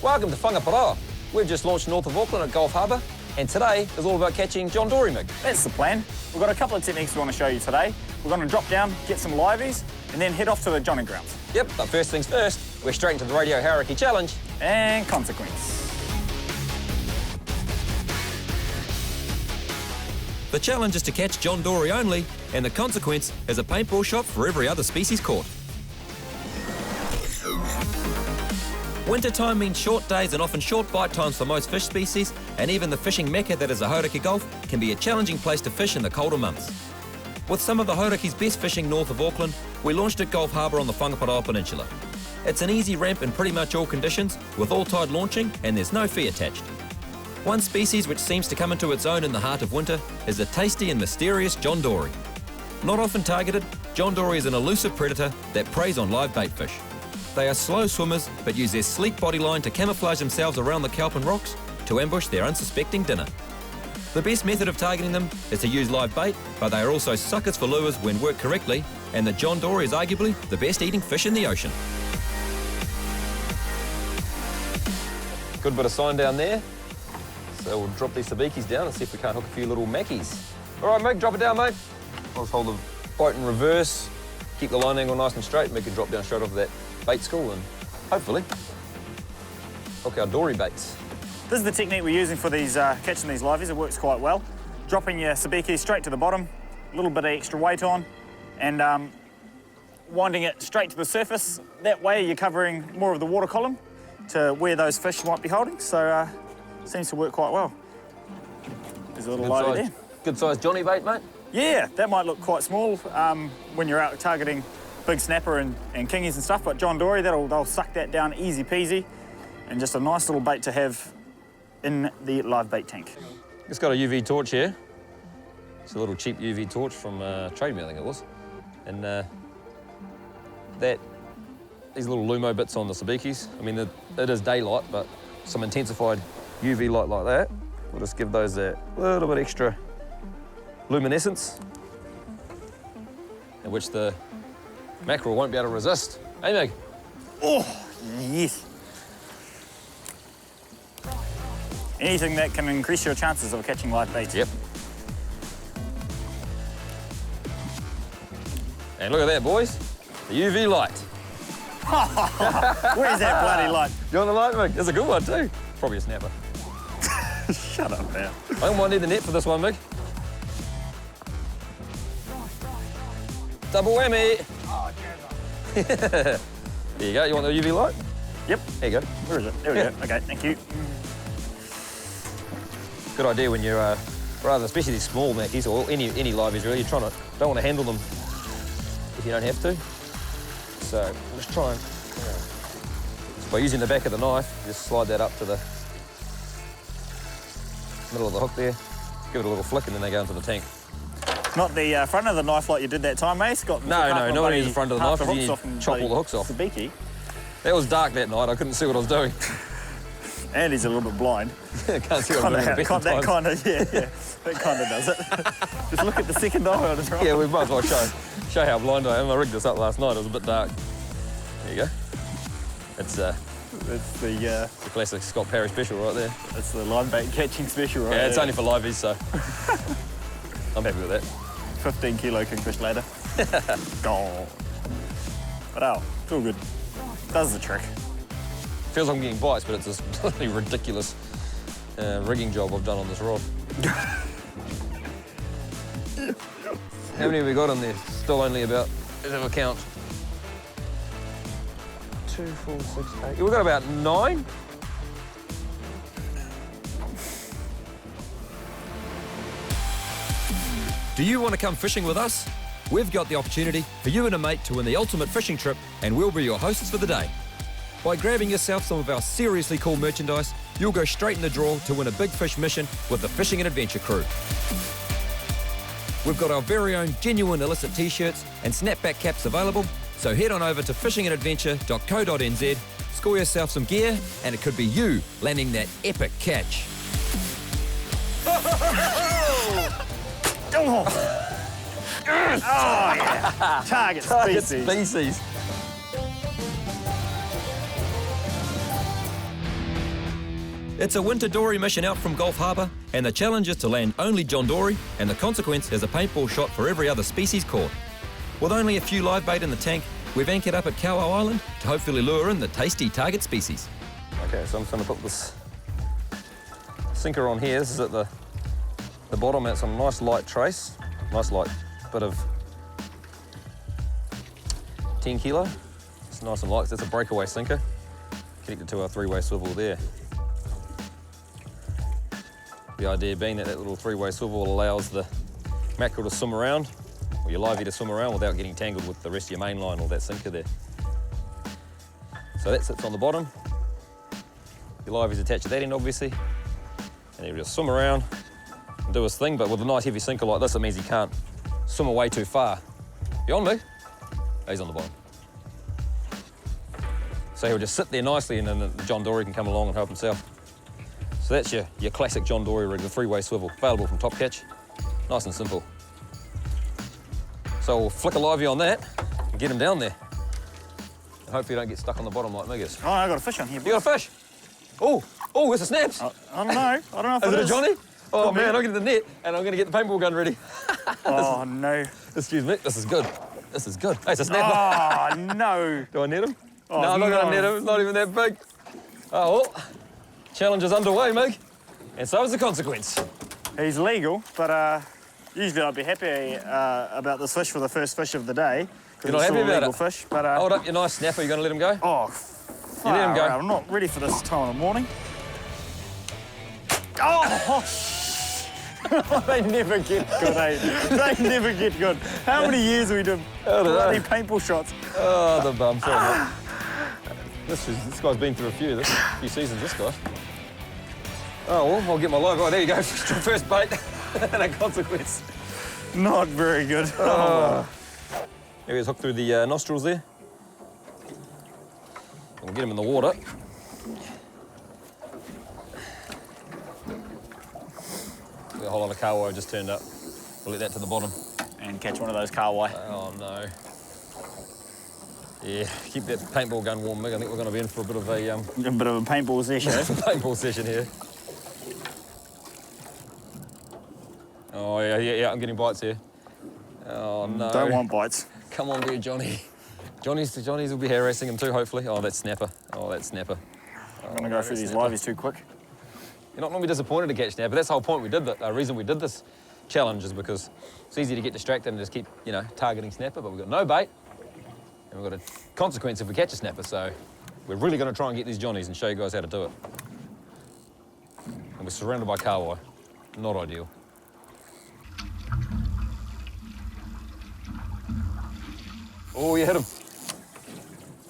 Welcome to Whangaparaoa. We've just launched North of Auckland at Gulf Harbour, and today is all about catching John Dory, Mig. That's the plan. We've got a couple of techniques we want to show you today. We're going to drop down, get some liveys, and then head off to the Johnny grounds. Yep, but first things first, we're straight into the Radio HAURAKI Challenge. And consequence. The challenge is to catch John Dory only, and the consequence is a paintball shot for every other species caught. Wintertime means short days and often short bite times for most fish species, and even the fishing mecca that is a HAURAKI Gulf can be a challenging place to fish in the colder months. With some of the HAURAKI's best fishing north of Auckland, we launched at Gulf Harbour on the Whangaparaoa Peninsula. It's an easy ramp in pretty much all conditions, with all tide launching, and there's no fee attached. One species which seems to come into its own in the heart of winter is the tasty and mysterious John Dory. Not often targeted, John Dory is an elusive predator that preys on live bait fish. They are slow swimmers, but use their sleek body line to camouflage themselves around the kelp and rocks to ambush their unsuspecting dinner. The best method of targeting them is to use live bait, but they are also suckers for lures when worked correctly, and the John Dory is arguably the best eating fish in the ocean. Good bit of sign down there. So we'll drop these sabikis down and see if we can't hook a few little mackies. All right, Mig, drop it down, mate. I'll just hold the boat in reverse, keep the line angle nice and straight, and we can drop down straight off that bait school and hopefully hook our dory baits. This is the technique we're using for these catching these liveys. It works quite well. Dropping your sabiki straight to the bottom, a little bit of extra weight on, and winding it straight to the surface. That way you're covering more of the water column to where those fish might be holding, so seems to work quite well. There's a little livey there. Good size Johnny bait, mate? Yeah, that might look quite small when you're out targeting big snapper and kingies and stuff, but John Dory, they'll suck that down easy peasy, and just a nice little bait to have in the live bait tank. It's got a UV torch here. It's a little cheap UV torch from Trade Me, I think it was. And these little lumo bits on the sabikis, I mean, it is daylight, but some intensified UV light like that will just give those a little bit extra luminescence, in which the mackerel won't be able to resist. Hey, Meg? Oh, yes. Anything that can increase your chances of catching live bait. Yep. And look at that, boys. The UV light. Where's that bloody light? You want the light, Meg? It's a good one, too. Probably a snapper. Shut up now. I think I might need the net for this one, Meg. Double whammy. Oh, There you go. You want the UV light? Yep. There you go. Where is it? There we go. Okay, thank you. Good idea when you're, rather, especially these small mackies or any liveys really, don't want to handle them if you don't have to. So I'm just trying, by using the back of the knife, just slide that up to the middle of the hook there, give it a little flick, and then they go into the tank. Not the front of the knife like you did that time, mate. Got No, not use the front of the knife, because you chop all the hooks off. Sabiki. That was dark that night, I couldn't see what I was doing. And he's a little bit blind. Can't see what I'm doing at the best of That times. kind of, yeah, that kind of does it. Just look at the second eye on his right. Yeah, we might as well show how blind I am. I rigged this up last night, it was a bit dark. There you go. It's the classic Scott Parry special right there. It's the live bait catching special right Yeah, it's there. only for liveys, so I'm happy with that. 15 kilo kingfish later. Gone. But oh, it's all good. Does the trick. Feels like I'm getting bites, but it's this bloody ridiculous rigging job I've done on this rod. How many have we got on there? Still only about, let's have a count. 2, 4, 6, 8. We've got about 9. Do you want to come fishing with us? We've got the opportunity for you and a mate to win the ultimate fishing trip, and we'll be your hosts for the day. By grabbing yourself some of our seriously cool merchandise, you'll go straight in the draw to win a big fish mission with the Fishing and Adventure crew. We've got our very own genuine illicit t-shirts and snapback caps available, so head on over to fishingadventure.co.nz, score yourself some gear, and it could be you landing that epic catch. Oh, yeah. Target species. Species. It's a winter dory mission out from Gulf Harbour, and the challenge is to land only John Dory, and the consequence is a paintball shot for every other species caught. With only a few live bait in the tank, we've anchored up at Kauau Island to hopefully lure in the tasty target species. Okay, so I'm just going to put this sinker on here. This is at the bottom. It's on a nice light trace, nice light bit of 10 kilo. It's nice and light. That's a breakaway sinker connected to our three-way swivel there. The idea being that little three-way swivel allows the mackerel to swim around, or your livey to swim around without getting tangled with the rest of your main line or that sinker there. So that sits on the bottom. Your livey's attached to that end, obviously, and he'll just swim around and do his thing, but with a nice heavy sinker like this, it means he can't swim away too far. You on me? He's on the bottom. So he'll just sit there nicely, and then John Dory can come along and help himself. So that's your classic John Dory rig, the three-way swivel, available from Top Catch. Nice and simple. So we'll flick a livey on that and get him down there. And hopefully you don't get stuck on the bottom like Mig is. Oh, I got a fish on here. You got a fish? Oh, there's a snaps. I don't know. I don't know if Is it a Johnny? Oh Could be. man, I'll get the net and I'm gonna get the paintball gun ready. Oh, no. Excuse me, this is good. This is good. Hey, it's a snapper. Oh, no. Do I net him? Oh, no, I'm not no. gonna net him, it's not even that big. Oh, well, challenge is underway, Mig. And so is the consequence. He's legal, but usually I'd be happy about this fish for the first fish of the day. You're not happy about legal it? Fish, but Hold up your nice snapper, you gonna let him go? oh, You let him go. I'm not ready for this time of the morning. Oh! They never get good, eh? They never get good. How many years have we done bloody paintball shots? Oh, the bum, sorry, mate. This guy's been through a few seasons, this guy. Oh, well, I'll get my live. Oh, there you go, first bait and a consequence. Not very good. Here he is, hooked through the nostrils there. We'll get him in the water. A whole lot of kahawai just turned up. We'll let that to the bottom. And catch one of those kahawai. Oh, no. Yeah, keep that paintball gun warm, Mig. I think we're going to be in for a bit of a paintball session. paintball session here. Oh, yeah, I'm getting bites here. Oh, no. Don't want bites. Come on, dear Johnny. Johnny's will be harassing him too, hopefully. Oh, that snapper. Oh, that snapper. I'm going to go through these liveys too quick. You're not going to be disappointed to catch snapper. That's the whole point we did that. The reason we did this challenge is because it's easy to get distracted and just keep, targeting snapper, but we've got no bait. And we've got a consequence if we catch a snapper, so we're really going to try and get these Johnnies and show you guys how to do it. And we're surrounded by kahawai. Not ideal. Oh, you hit him.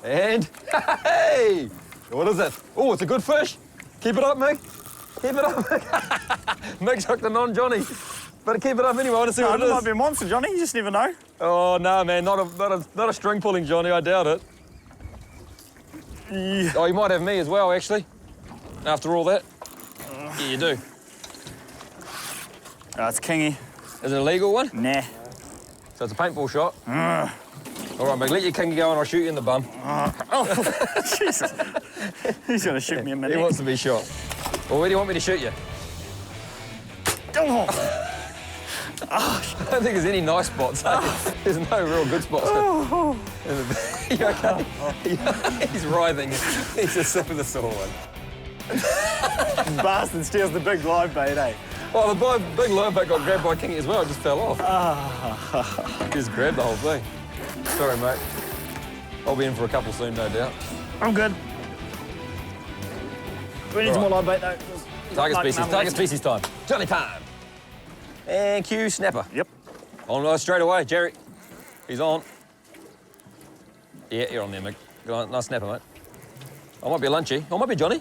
And, hey! What is that? Oh, it's a good fish. Keep it up, Mig. Keep it up, Mig. Mig's hooked a non-Johnny. But keep it up anyway, I want to see what it is. It might be a monster, Johnny, you just never know. Oh, no, man, not a string pulling Johnny, I doubt it. Yeah. Oh, you might have me as well, actually. After all that. Yeah, you do. Oh, it's kingy. Is it a legal one? Nah. So it's a paintball shot. All right, Mig, let your kingy go and I'll shoot you in the bum. Oh, Jesus. He's going to shoot me in the neck. He wants to be shot. Well, where do you want me to shoot you? Oh. I don't think there's any nice spots. There's no real good spots. You okay? He's writhing. He's just sick of the sore one. Bastard steals the big live bait, eh? Oh, the big live bait got grabbed by Kingy as well. It just fell off. Just grabbed the whole thing. Sorry, mate. I'll be in for a couple soon, no doubt. I'm good. We need some more live bait, though. Target species time. Johnny time. And cue snapper. Yep. On straight away, Jerry. He's on. Yeah, you're on there, Mick. Good on, nice snapper, mate. I might be a lunchy. Oh, might be Johnny.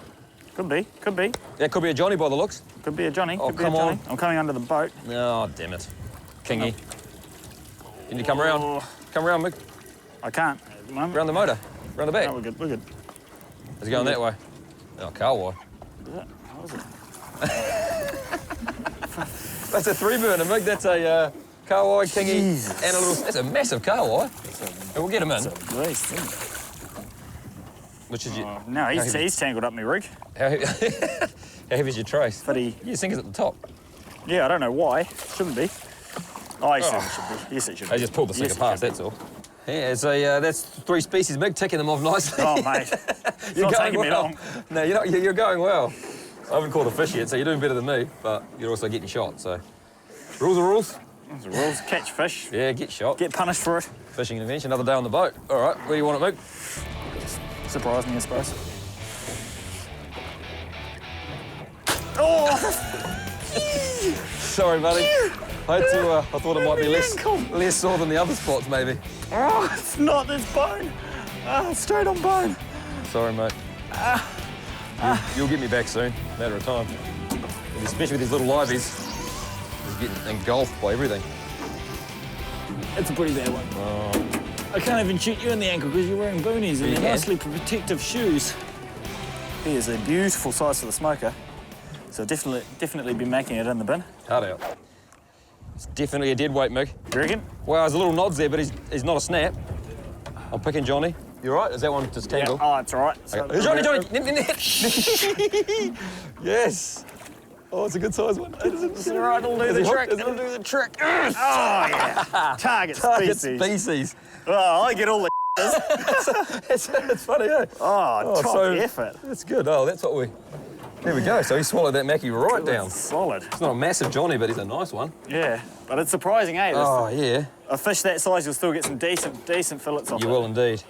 Could be, could be. That could be a Johnny by the looks. Could be a Johnny, Oh, could be a come Johnny. on. I'm coming under the boat. Oh, damn it. kingy. Can you come around? Oh. Come around, Mick. I can't at the moment. Around the motor. Around the back. No, we're good, we're good. Is it going that way? Oh, car wire. How is it? That's a 3-burner, Mick. That's a car wire, kingy, Jesus. and a little... That's a massive car wire. And we'll get him in. It's a beast, isn't it? Which is your... Oh, no, he's tangled up my rig. How heavy is your trace? But he... Your sinker's at the top. Yeah, I don't know why. Shouldn't be. Oh, yes, it should be. Yes, it should be. I just pulled the sinker Yes, it past, should that's all. Yeah, so that's 3 species, Mick, ticking them off nicely. Oh, mate. It's You're not going taking me well. long. No, you're going well. I haven't caught a fish yet, so you're doing better than me, but you're also getting shot, so... Rules are rules. Those are rules. Catch fish. Yeah, get shot. Get punished for it. Fishing adventure, another day on the boat. All right, where do you want it, Mick? Surprise me, I suppose. Oh! Sorry, buddy. I thought it might be less sore than the other spots, maybe. Oh, it's not this bone. Straight on bone. Sorry, mate. You'll get me back soon, matter of time. And especially with these little liveys, just getting engulfed by everything. It's a pretty bad one. Oh. I can't even shoot you in the ankle because you're wearing boonies and You they're can. nicely protective shoes. Here's a beautiful size for the smoker. So definitely be making it in the bin. Hard out. It's definitely a dead weight, Mick. You reckon? Well, there's a little nods there, but he's not a snap. I'm picking Johnny. You all right? Is that one just tangled? Yeah. Oh, it's all right. So Okay. Johnny! Yes. Oh, it's a good size one. It's all right, it'll do Is the he hooked? trick. Is it? It'll do the trick. Oh, yeah. Target species. Species. Oh, I get all the It's funny, eh? Oh, top so- effort. That's good. Oh, that's what we... There we go. So he swallowed that Mackie right down. Solid. It's not a massive Johnny, but he's a nice one. Yeah, but it's surprising, eh? Oh, yeah. A fish that size, you'll still get some decent fillets off You it. will indeed.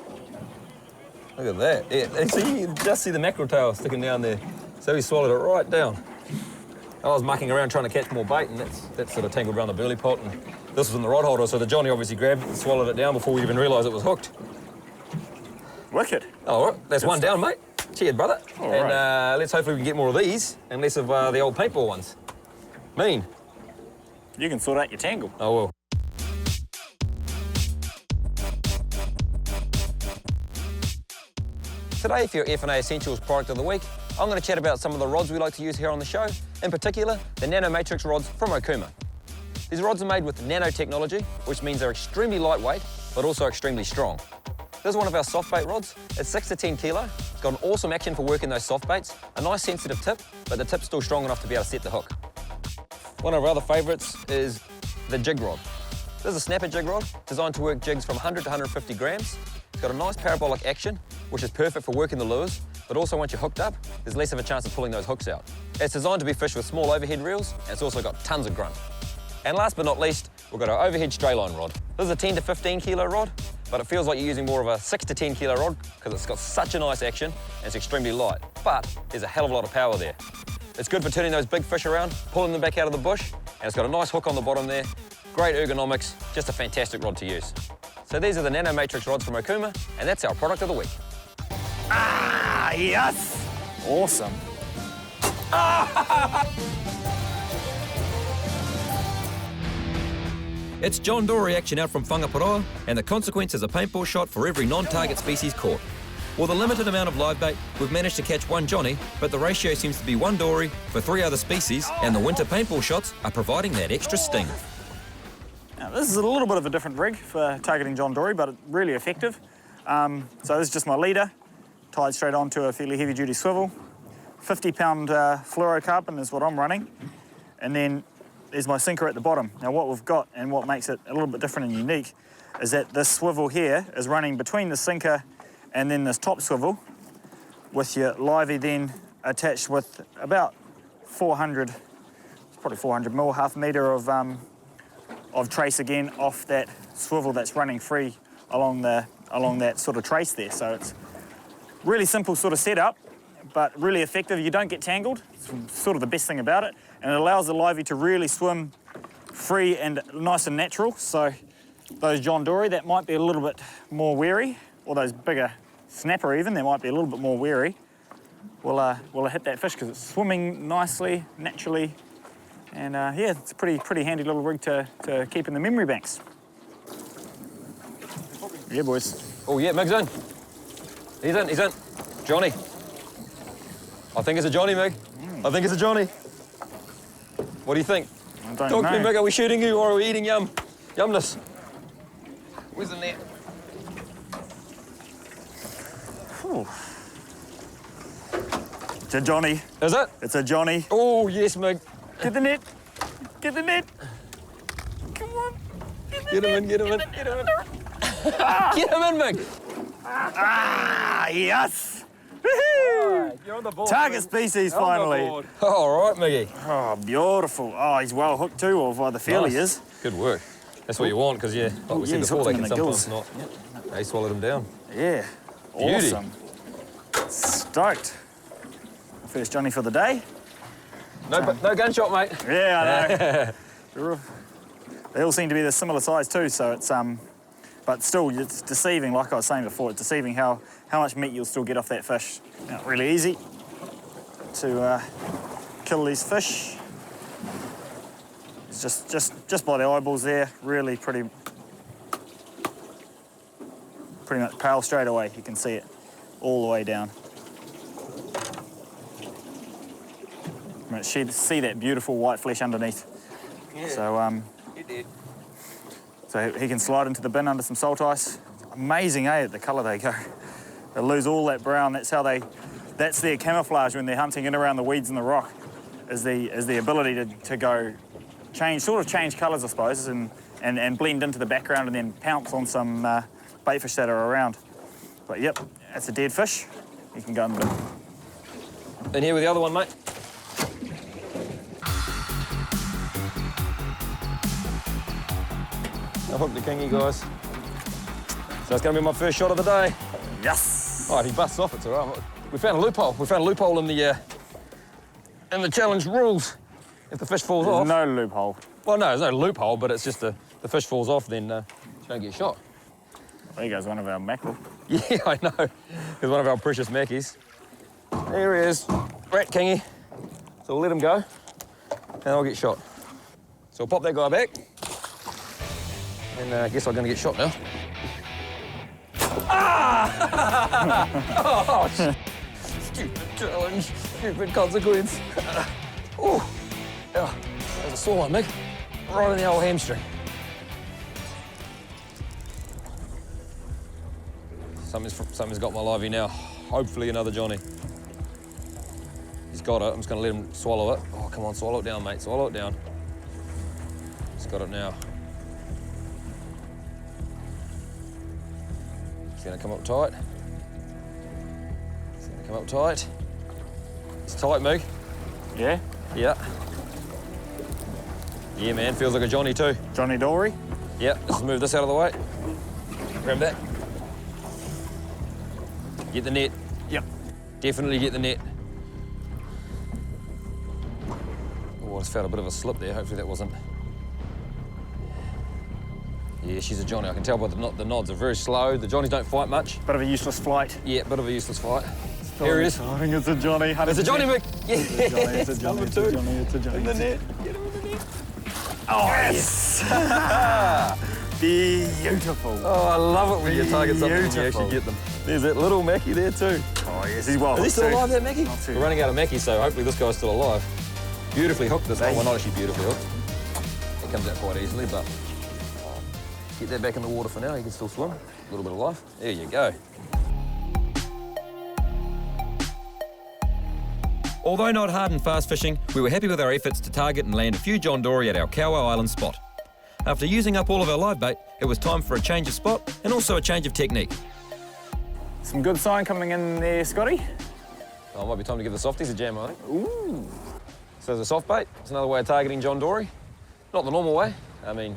Look at that. Yeah, see, you can just see the mackerel tail sticking down there. So he swallowed it right down. I was mucking around trying to catch more bait, and that's sort of tangled around the burley pot, and this was in the rod holder, so the Johnny obviously grabbed it and swallowed it down before we even realised it was hooked. Wicked. Oh, all right. That's one down, mate. Cheers, brother. All and right. Let's hopefully we can get more of these and less of the old paintball ones. Mean. You can sort out your tangle. Oh, well. Today, for your F&A Essentials product of the week, I'm going to chat about some of the rods we like to use here on the show, in particular, the Nanomatrix rods from Okuma. These rods are made with nanotechnology, which means they're extremely lightweight, but also extremely strong. This is one of our soft bait rods. It's 6 to 10 kilo. It's got an awesome action for working those soft baits, a nice sensitive tip, but the tip's still strong enough to be able to set the hook. One of our other favourites is the jig rod. This is a snapper jig rod, designed to work jigs from 100 to 150 grams. It's got a nice parabolic action, which is perfect for working the lures, but also once you're hooked up, there's less of a chance of pulling those hooks out. It's designed to be fished with small overhead reels, and it's also got tons of grunt. And last but not least, we've got our overhead stray line rod. This is a 10 to 15 kilo rod, but it feels like you're using more of a 6 to 10 kilo rod because it's got such a nice action and it's extremely light, but there's a hell of a lot of power there. It's good for turning those big fish around, pulling them back out of the bush, and it's got a nice hook on the bottom there. Great ergonomics, just a fantastic rod to use. So these are the Nanomatrix rods from Okuma, and that's our product of the week. Ah, yes! Awesome. It's John Dory action out from Whangaparoa, and the consequence is a paintball shot for every non-target species caught. With a limited amount of live bait, we've managed to catch one Johnny, but the ratio seems to be 1 Dory for 3 other species, and the winter paintball shots are providing that extra sting. Now, this is a little bit of a different rig for targeting John Dory, but really effective. So this is just my leader, tied straight onto a fairly heavy-duty swivel. 50-pound fluorocarbon is what I'm running, and then there's my sinker at the bottom. Now, what we've got and what makes it a little bit different and unique is that this swivel here is running between the sinker and then this top swivel, with your livey then attached with about 400, probably 400 mil, half a metre of trace again off that swivel that's running free along that sort of trace there. So it's really simple sort of setup, but really effective. You don't get tangled. It's sort of the best thing about it, and it allows the livey to really swim free and nice and natural. So those John Dory that might be a little bit more wary, or those bigger snapper even, they might be a little bit more wary, will hit that fish because it's swimming nicely, naturally, And yeah, it's a pretty handy little rig to keep in the memory banks. Yeah, boys. Oh yeah, Mig's in. He's in. Johnny. I think it's a Johnny, Mig. I think it's a Johnny. What do you think? I don't Talk to me, know. Mig. Are we shooting you or are we eating yumness? Where's the net? Ooh. It's a Johnny. Is it? It's a Johnny. Oh, yes, Mig. Get the net. Get the net. Come on. Get him in. Get him in, Mig. Ah, yes. Woohoo! You're on the board. Target species finally. Oh, all right, Miggy. Oh, beautiful. Oh, he's well hooked too, or by the feel he is. Good work. That's what you want, because, yeah, like we said he's before, hooked they him can in the sometimes gills. not. They swallowed him down. Yeah. Beauty. Awesome. Stoked. First Johnny for the day. No gunshot, mate. Yeah, I know. They all seem to be the similar size too, so it's but still it's deceiving. Like I was saying before, it's deceiving how much meat you'll still get off that fish. Not really easy to kill these fish. It's just by the eyeballs there, really pretty much pale straight away. You can see it all the way down. See that beautiful white flesh underneath. Yeah. So It did. So he can slide into the bin under some salt ice. Amazing, eh, the colour they go. They lose all that brown. That's their camouflage when they're hunting in around the weeds and the rock, is the ability to go change colours, I suppose, and blend into the background and then pounce on some bait fish that are around. But yep, that's a dead fish. You can go in the bin. In here with the other one, mate. I hooked the kingy, guys. So it's going to be my first shot of the day. Yes! Oh, if he busts off, it's all right. We found a loophole. We found a loophole in the challenge rules. If the fish falls off... No loophole. Well, no, there's no loophole, but it's just the fish falls off, then you don't get shot. There goes one of our mackerel. Yeah, I know. He's one of our precious mackies. There he is, rat kingy. So we'll let him go, and I'll get shot. So we'll pop that guy back. And I guess I'm going to get shot now. Ah! Oh, stupid challenge, stupid consequence. Oh, yeah, there's a sore one, Mick. Right in the old hamstring. Something's got my livey now. Hopefully another Johnny. He's got it. I'm just going to let him swallow it. Oh, come on, swallow it down, mate. Swallow it down. He's got it now. It's going to come up tight. It's going to come up tight. It's tight, Mig. Yeah? Yeah. Yeah, man. Feels like a Johnny too. Johnny Dory. Yeah, let's move this out of the way. Grab that. Get the net. Yep. Definitely get the net. Oh, I just felt a bit of a slip there. Hopefully that wasn't... Yeah, she's a Johnny. I can tell by the nods are very slow. The Johnnies don't fight much. Bit of a useless flight. Yeah, bit of a useless fight. Here he is. I think it's a Johnny. It's a Johnny, Mick. Yeah, It's a Johnny. It's a Johnny. It's a Johnny. In the net. Get him in the net. Oh, yes! Beautiful. Oh, I love it when you target something and you Beautiful. actually get them. There's that little Mackie there too. Oh, yes, he's well Is he hooked still too. alive, that Mackie? Not too. We're running out of Mackie, so hopefully this guy's still alive. Beautifully hooked, this one. Well, not actually beautifully hooked. It comes out quite easily, but get that back in the water for now. He can still swim. A little bit of life. There you go. Although not hard and fast fishing, we were happy with our efforts to target and land a few John Dory at our Kaua Island spot. After using up all of our live bait, it was time for a change of spot and also a change of technique. Some good sign coming in there, Scotty. Oh, it might be time to give the softies a jam, I think. Ooh. So there's a soft bait. It's another way of targeting John Dory. Not the normal way. I mean,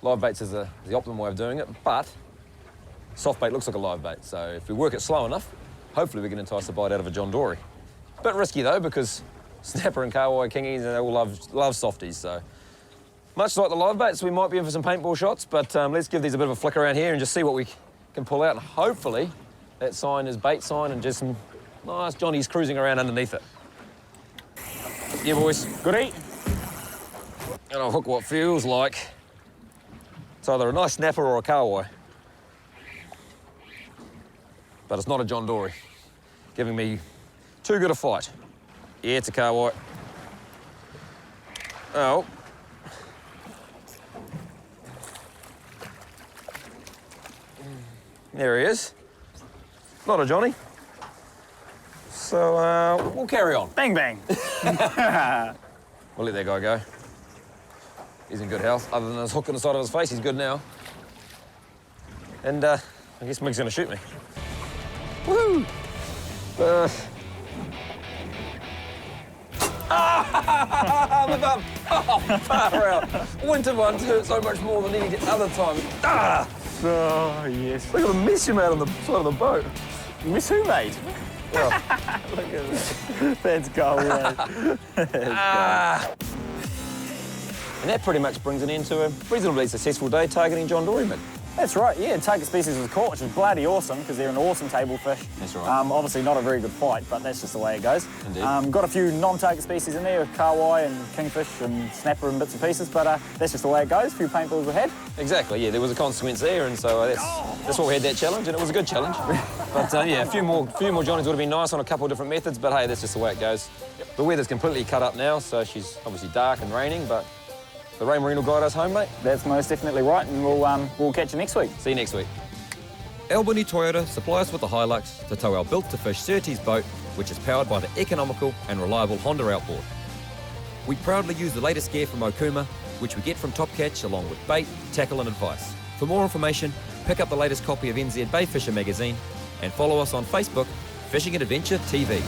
live baits is the optimum way of doing it, but soft bait looks like a live bait. So if we work it slow enough, hopefully we can entice a bite out of a John Dory. Bit risky though, because snapper and kahawai kingies, they all love softies. So much like the live baits, we might be in for some paintball shots, but let's give these a bit of a flick around here and just see what we can pull out. And hopefully that sign is bait sign and just some nice Johnnies cruising around underneath it. Yeah, boys. Good eat. And I'll hook what feels like it's either a nice snapper or a kahawai. But it's not a John Dory, giving me too good a fight. Yeah, it's a kahawai. Oh. There he is. Not a Johnny. So we'll carry on. Bang, bang. We'll let that guy go. He's in good health. Other than his hook in the side of his face, he's good now. And I guess Mig's gonna shoot me. Woohoo! My bum! Oh, far out. Winter ones hurt so much more than any other time. Ah! Oh, yes. Look at the mess you made on the side of the boat. Miss who, mate? Well, Look at that. That's gold, mate. and that pretty much brings an end to a reasonably successful day targeting John Dory, Mig. That's right, yeah. Target species was caught, which is bloody awesome because they're an awesome table fish. That's right. Obviously not a very good fight, but that's just the way it goes. Indeed. Got a few non-target species in there with kahawai and kingfish and snapper and bits and pieces, but that's just the way it goes. A few paintballs we had. Exactly, yeah, there was a consequence there, and so that's why we had that challenge, and it was a good challenge. But yeah, a few more Johnnies would have been nice on a couple of different methods, but hey, that's just the way it goes. Yep. The weather's completely cut up now, so she's obviously dark and raining, but the rain marine will guide us home, mate. That's most definitely right, and we'll catch you next week. See you next week. Albany Toyota supply us with the Hilux to tow our built-to-fish Surtees boat, which is powered by the economical and reliable Honda outboard. We proudly use the latest gear from Okuma, which we get from Top Catch along with bait, tackle and advice. For more information, pick up the latest copy of NZ Bay Fisher magazine and follow us on Facebook, Fishing and Adventure TV.